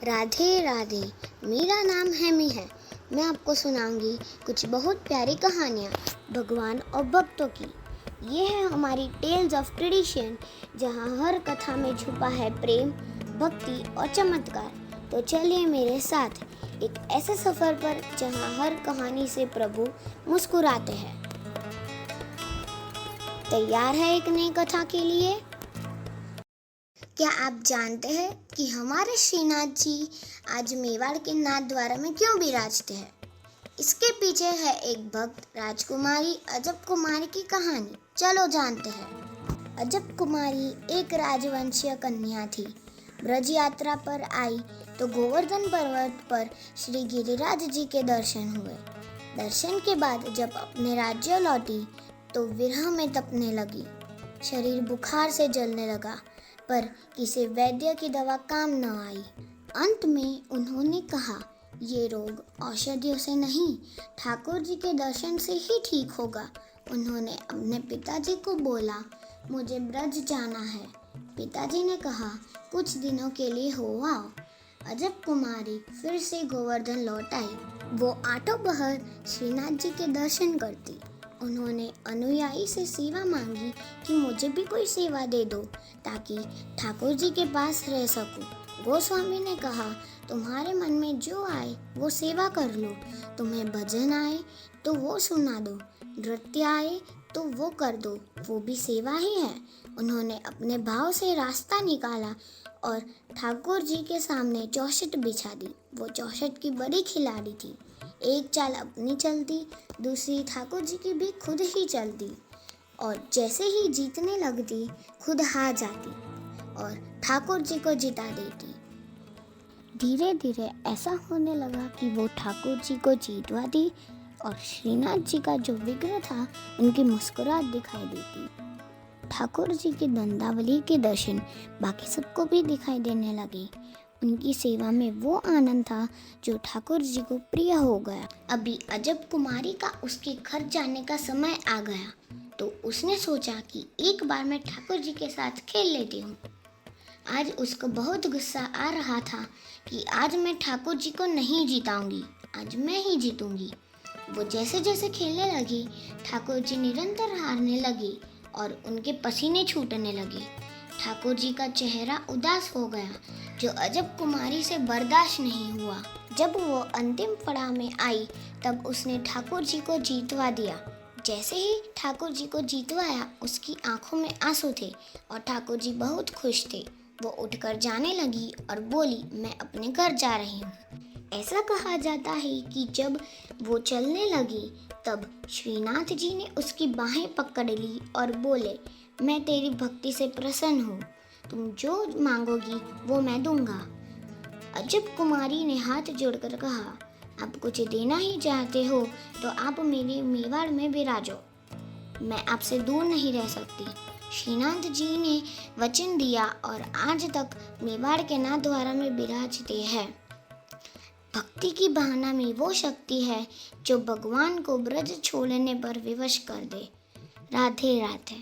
राधे राधे। मेरा नाम हैमी है। मैं आपको सुनाऊंगी कुछ बहुत प्यारी कहानियाँ भगवान और भक्तों की। ये है हमारी टेल्स ऑफ ट्रेडिशन, जहाँ हर कथा में छुपा है प्रेम, भक्ति और चमत्कार। तो चलिए मेरे साथ एक ऐसे सफ़र पर जहाँ हर कहानी से प्रभु मुस्कुराते हैं। तैयार है एक नई कथा के लिए? क्या आप जानते हैं कि हमारे श्रीनाथ जी आज मेवाड़ के नाथ द्वारा में क्यों विराजते हैं? इसके पीछे है एक भक्त राजकुमारी अजब कुमारी की कहानी। चलो जानते हैं। अजब कुमारी एक राजवंशीय कन्या थी। ब्रज यात्रा पर आई तो गोवर्धन पर्वत पर श्री गिरिराज जी के दर्शन हुए। दर्शन के बाद जब अपने राज्य लौटी तो विरह में तपने लगी। शरीर बुखार से जलने लगा, पर किसी वैद्य की दवा काम न आई। अंत में उन्होंने कहा, ये रोग औषधियों से नहीं, ठाकुर जी के दर्शन से ही ठीक होगा। उन्होंने अपने पिताजी को बोला, मुझे ब्रज जाना है। पिताजी ने कहा, कुछ दिनों के लिए हो आओ। अजब कुमारी फिर से गोवर्धन लौट आई। वो आठों पहर श्रीनाथ जी के दर्शन करती। उन्होंने अनुयायी से सेवा मांगी कि मुझे भी कोई सेवा दे दो ताकि ठाकुर जी के पास रह सकूं। गोस्वामी ने कहा, तुम्हारे मन में जो आए वो सेवा कर लो। तुम्हें भजन आए तो वो सुना दो, नृत्य आए तो वो कर दो, वो भी सेवा ही है। उन्होंने अपने भाव से रास्ता निकाला और ठाकुर जी के सामने चौखट बिछा दी। वो चौखट की बड़ी खिलाड़ी थी। एक चाल अपनी चलती, दूसरी ठाकुर जी की भी खुद ही चलती, और जैसे ही जीतने लगती खुद हार जाती और ठाकुर जी को जिता देती। धीरे धीरे ऐसा होने लगा कि वो ठाकुर जी को जीतवाती और श्रीनाथ जी का जो विग्रह था उनकी मुस्कुराहट दिखाई देती। ठाकुर जी की दंडावली के दर्शन बाकी सबको भी दिखाई देने लगे। उनकी सेवा में वो आनंद था जो ठाकुर जी को प्रिय हो गया। अभी अजब कुमारी का उसके घर जाने का समय आ गया तो उसने सोचा कि एक बार मैं ठाकुर जी के साथ खेल लेती हूँ। आज उसको बहुत गुस्सा आ रहा था कि आज मैं ठाकुर जी को नहीं जिताऊंगी, आज मैं ही जीतूंगी। वो जैसे जैसे खेलने लगी, ठाकुर जी निरंतर हारने लगे और उनके पसीने छूटने लगे। ठाकुर जी का चेहरा उदास हो गया, जो अजब कुमारी से बर्दाश्त नहीं हुआ। जब वो अंतिम पड़ाव में आई तब उसने ठाकुर जी को जीतवा दिया। जैसे ही ठाकुर जी को जीतवाया, उसकी आंखों में आंसू थे और ठाकुर जी बहुत खुश थे। वो उठकर जाने लगी और बोली, मैं अपने घर जा रही हूँ। ऐसा कहा जाता है कि जब वो चलने लगी तब श्रीनाथ जी ने उसकी बाहें पकड़ ली और बोले, मैं तेरी भक्ति से प्रसन्न हूँ, तुम जो मांगोगी वो मैं दूंगा। अजब कुमारी ने हाथ जोड़कर कहा, आप कुछ देना ही चाहते हो तो आप मेरे मेवाड़ में विराजो, मैं आपसे दूर नहीं रह सकती। श्रीनाथ जी ने वचन दिया और आज तक मेवाड़ के नाथ द्वारा में विराजते हैं। भक्ति की भावना में वो शक्ति है जो भगवान को ब्रज छोड़ने पर विवश कर दे। राधे राधे।